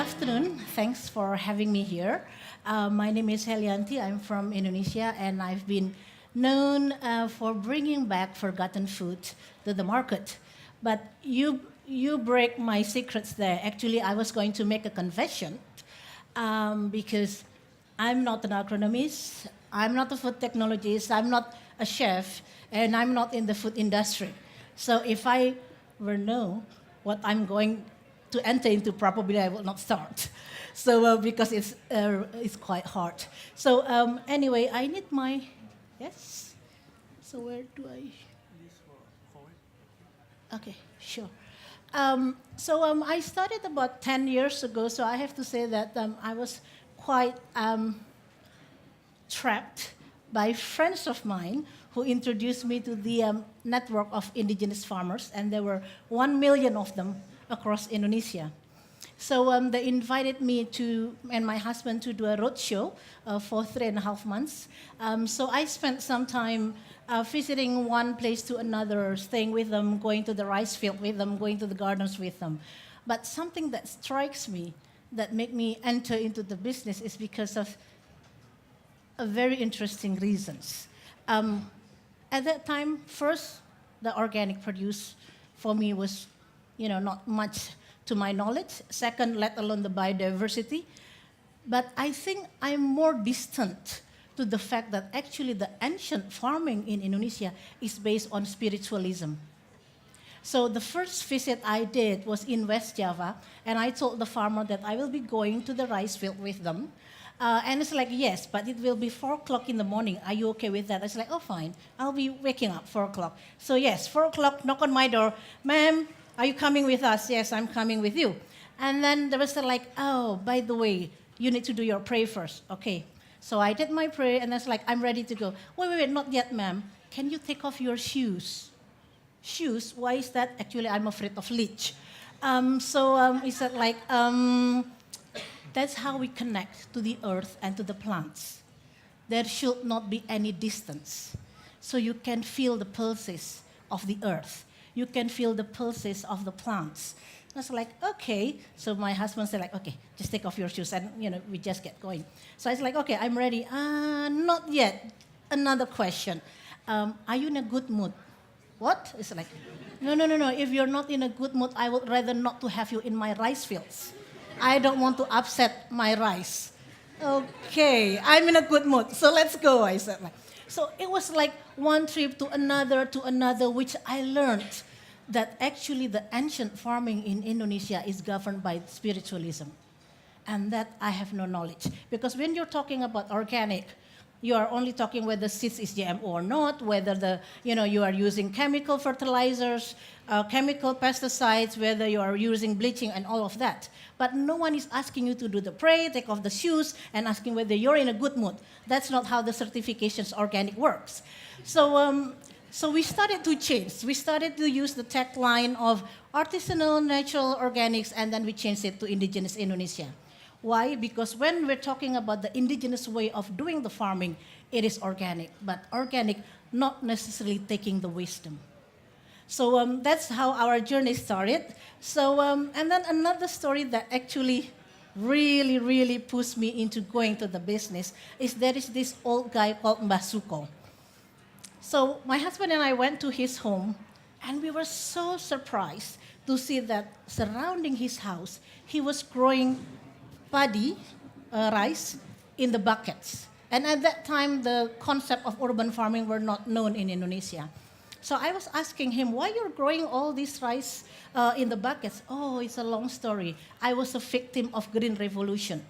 afternoon. Thanks for having me here. My name is Helianti. I'm from Indonesia, and I've been known for bringing back forgotten food to the market. But you break my secrets there. Actually, I was going to make a confession because I'm not an agronomist, I'm not a food technologist, I'm not a chef, and I'm not in the food industry. So if I were know what I'm going to enter into, probably I will not start. So because it's quite hard. So anyway, I need my, yes? So where do I? Okay, sure. I started about 10 years ago, so I have to say that I was quite trapped by friends of mine who introduced me to the network of indigenous farmers, and there were 1 million of them across Indonesia. So they invited me and my husband to do a roadshow for 3.5 months. So I spent some time visiting one place to another, staying with them, going to the rice field with them, going to the gardens with them. But something that strikes me that made me enter into the business is because of very interesting reasons. At that time, first, the organic produce for me was, not much to my knowledge. Second, let alone the biodiversity. But I think I'm more distant to the fact that actually the ancient farming in Indonesia is based on spiritualism. So the first visit I did was in West Java, and I told the farmer that I will be going to the rice field with them. And it's like, yes, but it will be 4 o'clock in the morning. Are you okay with that? I was like, oh, fine. I'll be waking up 4 o'clock. So yes, 4 o'clock, knock on my door. Ma'am, are you coming with us? Yes, I'm coming with you. And then there was like, oh, by the way, you need to do your prayer first. Okay. So I did my prayer, and I was like, I'm ready to go. Wait, not yet, ma'am. Can you take off your shoes? Shoes? Why is that? Actually, I'm afraid of leech. He said like, that's how we connect to the earth and to the plants. There should not be any distance. So you can feel the pulses of the earth. You can feel the pulses of the plants. I was like, okay. So my husband said like, okay, just take off your shoes and, we just get going. So I was like, okay, I'm ready. Not yet. Another question. Are you in a good mood? What? It's like, no. If you're not in a good mood, I would rather not to have you in my rice fields. I don't want to upset my rice. Okay, I'm in a good mood, so let's go, I said. So it was like one trip to another, which I learned that actually the ancient farming in Indonesia is governed by spiritualism. And that I have no knowledge. Because when you're talking about organic, you are only talking whether seeds is GMO or not, whether you are using chemical fertilizers, chemical pesticides, whether you are using bleaching and all of that. But no one is asking you to do the pray, take off the shoes, and asking whether you're in a good mood. That's not how the certifications organic works. So we started to change. We started to use the tagline of artisanal, natural, organics, and then we changed it to indigenous Indonesia. Why? Because when we're talking about the indigenous way of doing the farming, it is organic, but organic not necessarily taking the wisdom. So that's how our journey started. So and then another story that actually really pushed me into going to the business is there is this old guy called Mbah Suko. So my husband and I went to his home, and we were so surprised to see that surrounding his house, he was growing paddy, rice, in the buckets. And at that time, the concept of urban farming were not known in Indonesia. So I was asking him, why you're growing all this rice in the buckets? Oh, it's a long story. I was a victim of Green Revolution.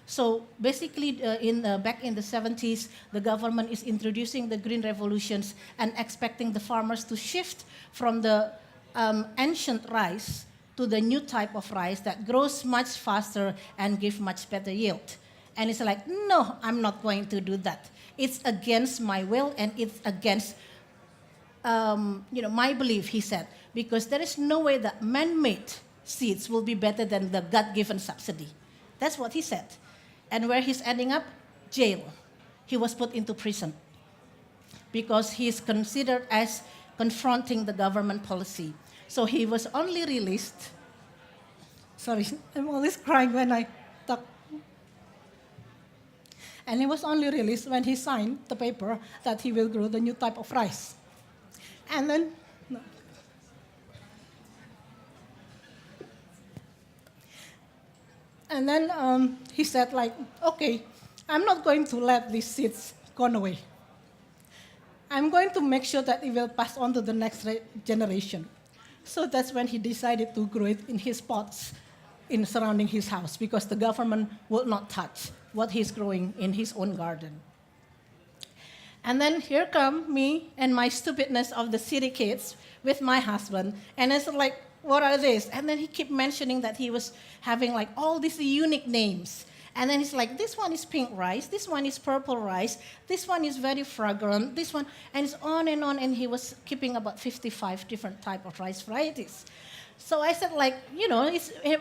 So basically, back in the 70s, the government is introducing the Green Revolutions and expecting the farmers to shift from the ancient rice to the new type of rice that grows much faster and gives much better yield. And it's like, no, I'm not going to do that. It's against my will, and it's against my belief, he said, because there is no way that man-made seeds will be better than the God-given subsidy. That's what he said. And where he's ending up? Jail. He was put into prison because he's considered as confronting the government policy. So he was only released Sorry, I'm always crying when I talk. And it was only released when he signed the paper that he will grow the new type of rice. And then, no. And then he said like, okay, I'm not going to let these seeds gone away. I'm going to make sure that it will pass on to the next generation. So that's when he decided to grow it in his pots in surrounding his house because the government will not touch what he's growing in his own garden. And then here come me and my stupidness of the city kids with my husband. And I said like, what are these? And then he kept mentioning that he was having like all these unique names. And then he's like, this one is pink rice, this one is purple rice, this one is very fragrant, this one, and it's on, and he was keeping about 55 different type of rice varieties. So I said like,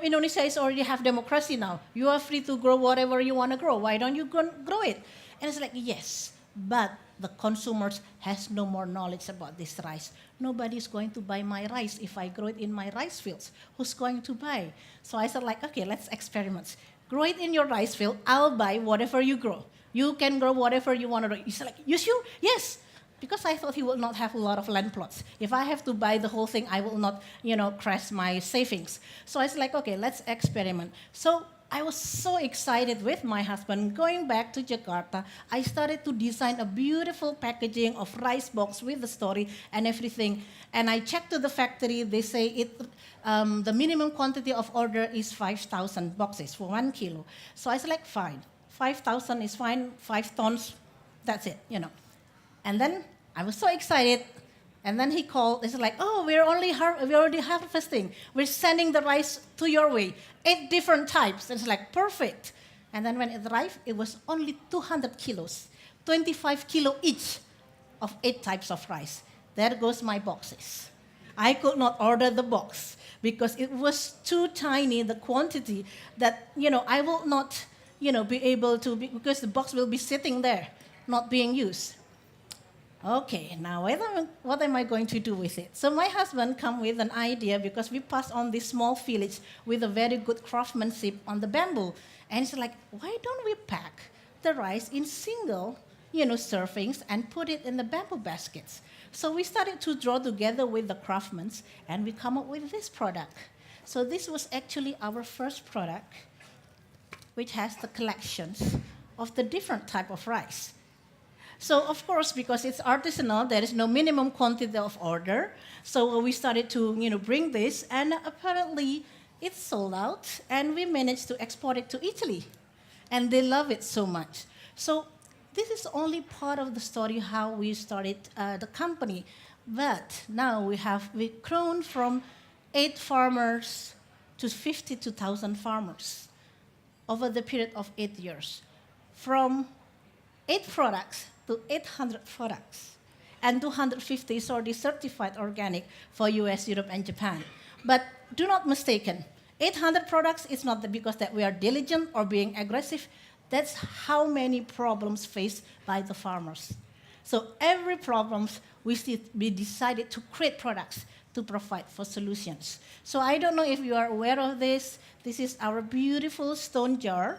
Indonesia is already have democracy now. You are free to grow whatever you want to grow. Why don't you grow it? And it's like, yes, but the consumers has no more knowledge about this rice. Nobody's going to buy my rice if I grow it in my rice fields. Who's going to buy? So I said like, okay, let's experiment. Grow it in your rice field. I'll buy whatever you grow. You can grow whatever you want to grow. He's like, you sure? Yes. Because I thought he will not have a lot of land plots. If I have to buy the whole thing, I will not, crash my savings. So I was like, okay, let's experiment. So I was so excited with my husband. Going back to Jakarta, I started to design a beautiful packaging of rice box with the story and everything. And I checked to the factory. They say the minimum quantity of order is 5,000 boxes for 1 kilo. So I was like, fine. 5,000 is fine. 5 tons, that's it, And then I was so excited. And then he called. It's like, oh, we're already harvesting. We're sending the rice to your way. 8 different types. And it's like, perfect. And then when it arrived, it was only 200 kilos, 25 kilo each of 8 types of rice. There goes my boxes. I could not order the box because it was too tiny, the quantity, that, I will not, be able to, because the box will be sitting there, not being used. Okay, now what am I going to do with it? So my husband come with an idea because we passed on this small village with a very good craftsmanship on the bamboo. And it's like, why don't we pack the rice in single, servings and put it in the bamboo baskets? So we started to draw together with the craftsmen and we come up with this product. So this was actually our first product, which has the collections of the different type of rice. So, of course, because it's artisanal, there is no minimum quantity of order. So we started to, bring this, and apparently it sold out, and we managed to export it to Italy. And they love it so much. So this is only part of the story how we started the company. But now we've grown from 8 farmers to 52,000 farmers over the period of 8 years. From 8 products to 800 products. And 250 is already certified organic for US, Europe, and Japan. But do not mistaken, 800 products is not because that we are diligent or being aggressive. That's how many problems faced by the farmers. So every problem, we decided to create products to provide for solutions. So I don't know if you are aware of this. This is our beautiful stone jar.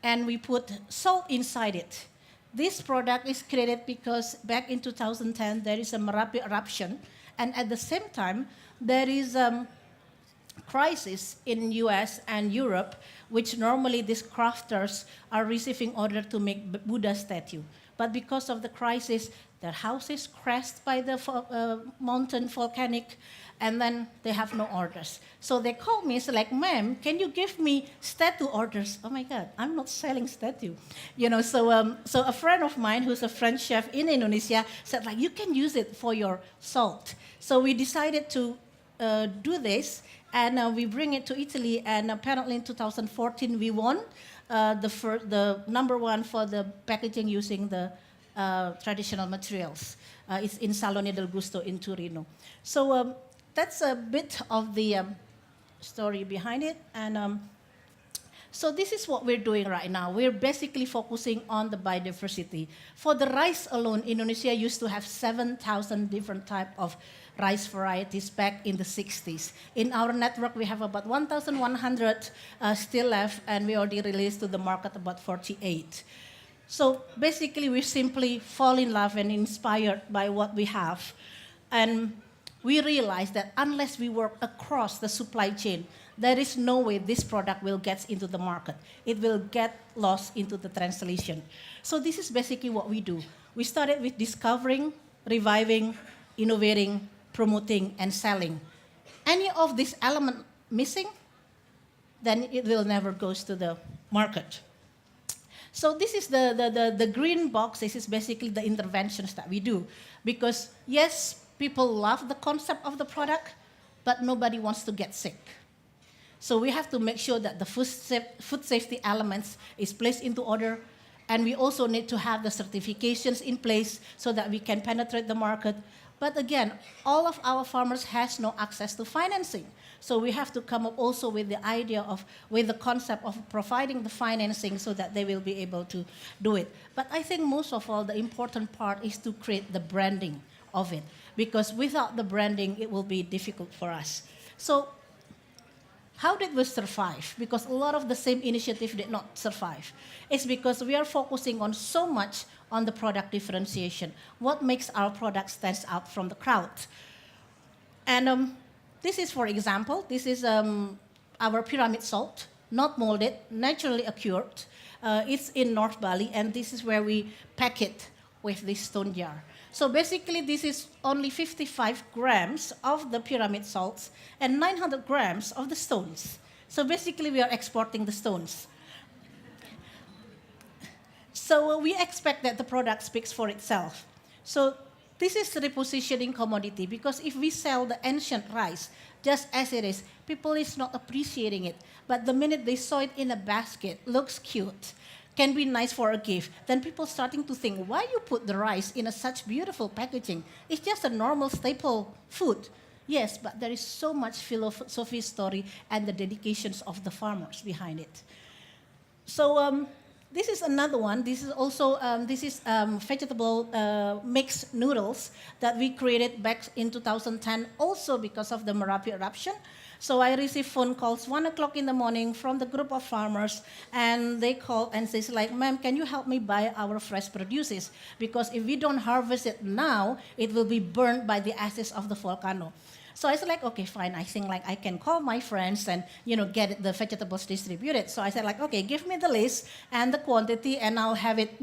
And we put salt inside it. This product is created because back in 2010, there is a Merapi eruption. And at the same time, there is a crisis in US and Europe, which normally these crafters are receiving order to make Buddha statue. But because of the crisis, their houses crashed by the mountain volcanic, and then they have no orders. So they called me, it's like, ma'am, can you give me statue orders? Oh my God, I'm not selling statue. So a friend of mine who's a French chef in Indonesia said, like, you can use it for your salt. So we decided to do this, and we bring it to Italy, and apparently in 2014 we won the number 1 for the packaging using the traditional materials. It's in Salone del Gusto in Torino. So that's a bit of the story behind it. And So this is what we're doing right now. We're basically focusing on the biodiversity. For the rice alone, Indonesia used to have 7,000 different type of rice varieties back in the 60s. In our network, we have about 1,100 still left, and we already released to the market about 48. So basically, we simply fall in love and inspired by what we have. And we realize that unless we work across the supply chain, there is no way this product will get into the market. It will get lost into the translation. So this is basically what we do. We started with discovering, reviving, innovating, promoting, and selling. Any of this element missing, then it will never goes to the market. So this is the green box. This is basically the interventions that we do. Because yes, people love the concept of the product, but nobody wants to get sick. So we have to make sure that the food safety elements is placed into order, and we also need to have the certifications in place so that we can penetrate the market. But again, all of our farmers has no access to financing. So we have to come up also with the idea of, with the concept of providing the financing so that they will be able to do it. But I think most of all, the important part is to create the branding of it, because without the branding, it will be difficult for us. So how did we survive? Because a lot of the same initiative did not survive. It's because we are focusing on so much on the product differentiation. What makes our product stand out from the crowd? And this is, for example, this is our pyramid salt, not molded, naturally occurred. It's in North Bali, and this is where we pack it with this stone jar. So basically, this is only 55 grams of the pyramid salts and 900 grams of the stones. So basically, we are exporting the stones. So we expect that the product speaks for itself. So this is repositioning commodity, because if we sell the ancient rice just as it is, people is not appreciating it. But the minute they saw it in a basket, looks cute, can be nice for a gift, then people starting to think, why you put the rice in such beautiful packaging? It's just a normal staple food. Yes, but there is so much philosophy, story, and the dedications of the farmers behind it. So this is another one. This is also vegetable mixed noodles that we created back in 2010, also because of the Merapi eruption. So I received phone calls 1 o'clock in the morning from the group of farmers, and they call and say like, ma'am, can you help me buy our fresh produces? Because if we don't harvest it now, it will be burned by the ashes of the volcano. So I said like, okay, fine. I think like I can call my friends and get the vegetables distributed. So I said like, okay, give me the list and the quantity, and I'll have it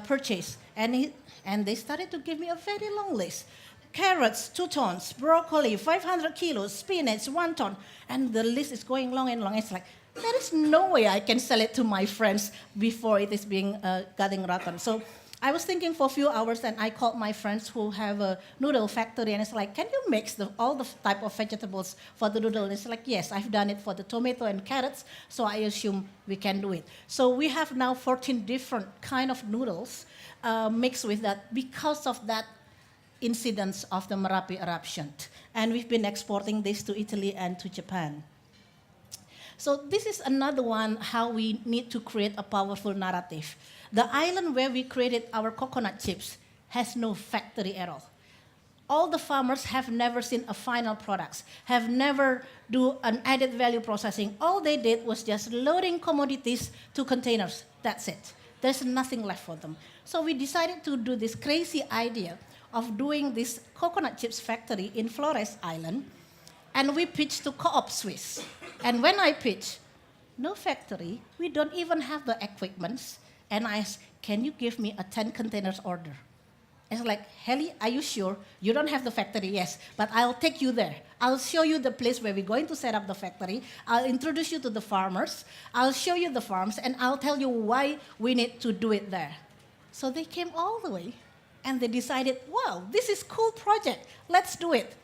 purchased. And they started to give me a very long list. Carrots, 2 tons, broccoli, 500 kilos, spinach, 1 ton. And the list is going long and long. It's like, there is no way I can sell it to my friends before it is being getting rotten. So I was thinking for a few hours, and I called my friends who have a noodle factory, and it's like, can you mix all the type of vegetables for the noodle? And it's like, yes, I've done it for the tomato and carrots, so I assume we can do it. So we have now 14 different kind of noodles mixed with that because of that incidents of the Merapi eruption. And we've been exporting this to Italy and to Japan. So this is another one, how we need to create a powerful narrative. The island where we created our coconut chips has no factory at all. All the farmers have never seen a final products, have never do an added value processing. All they did was just loading commodities to containers. That's it. There's nothing left for them. So we decided to do this crazy idea of doing this coconut chips factory in Flores Island, and we pitched to Co-op Swiss. And when I pitched, no factory, we don't even have the equipment, and I asked, can you give me a 10 containers order? It's like, Heli, are you sure? You don't have the factory? Yes, but I'll take you there. I'll show you the place where we're going to set up the factory. I'll introduce you to the farmers. I'll show you the farms, and I'll tell you why we need to do it there. So they came all the way. And they decided, wow, this is a cool project. Let's do it.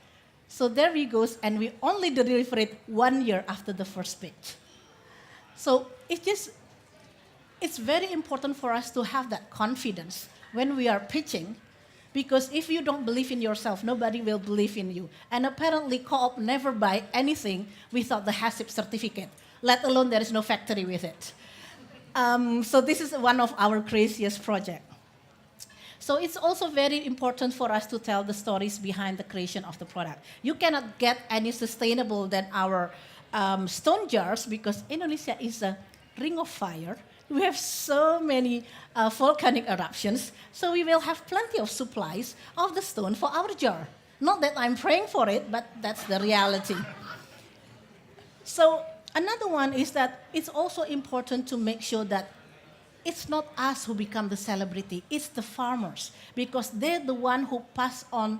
So there we go, and we only delivered it 1 year after the first pitch. So it's very important for us to have that confidence when we are pitching, because if you don't believe in yourself, nobody will believe in you. And apparently, Co-op never buy anything without the HACCP certificate. let alone there is no factory with it. So this is one of our craziest projects. So it's also very important for us to tell the stories behind the creation of the product. You cannot get any sustainable than our stone jars because Indonesia is a ring of fire. We have so many volcanic eruptions, so we will have plenty of supplies of the stone for our jar. Not that I'm praying for it, but that's the reality. So another one is that it's also important to make sure that it's not us who become the celebrity, it's the farmers, because they're the one who pass on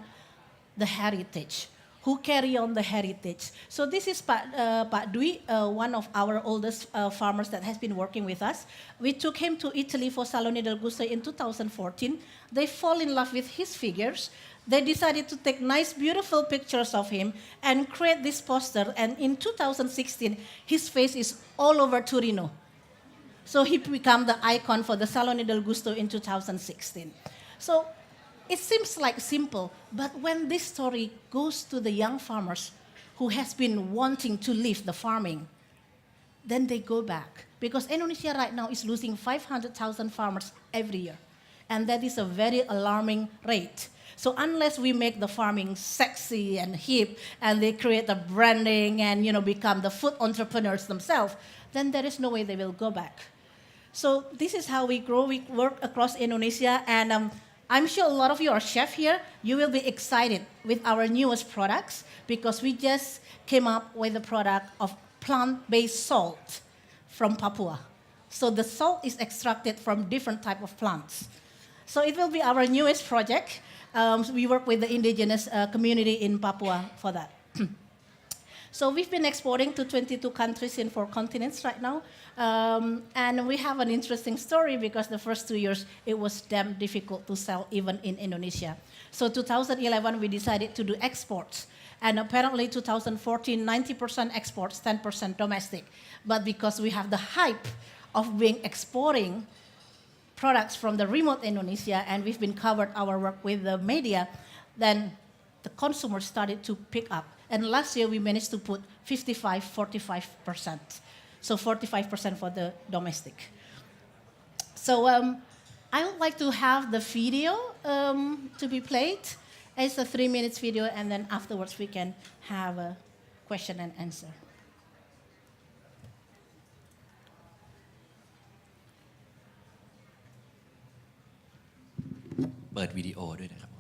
the heritage, who carry on the heritage. So this is Pak Dwi, one of our oldest farmers that has been working with us. We took him to Italy for Salone del Gusto in 2014. They fall in love with his figures. They decided to take nice, beautiful pictures of him and create this poster. And in 2016, his face is all over Torino. So he became the icon for the Salone del Gusto in 2016. So it seems like simple, but when this story goes to the young farmers who has been wanting to leave the farming, then they go back. Because Indonesia right now is losing 500,000 farmers every year. And that is a very alarming rate. So unless we make the farming sexy and hip, and they create the branding and become the food entrepreneurs themselves, then there is no way they will go back. So this is how we grow. We work across Indonesia, and I'm sure a lot of you are chefs here. You will be excited with our newest products because we just came up with a product of plant-based salt from Papua. So the salt is extracted from different type of plants. So it will be our newest project. We work with the indigenous community in Papua for that. So we've been exporting to 22 countries in 4 continents right now. And we have an interesting story because the first 2 years, it was damn difficult to sell even in Indonesia. So 2011, we decided to do exports. And apparently 2014, 90% exports, 10% domestic. But because we have the hype of being exporting products from the remote Indonesia, and we've been covered our work with the media, then the consumers started to pick up. And last year, we managed to put 45%. So 45% for the domestic. So I would like to have the video to be played. It's a 3-minute video, and then afterwards we can have a question and answer. เปิดวิดีโอด้วยนะครับ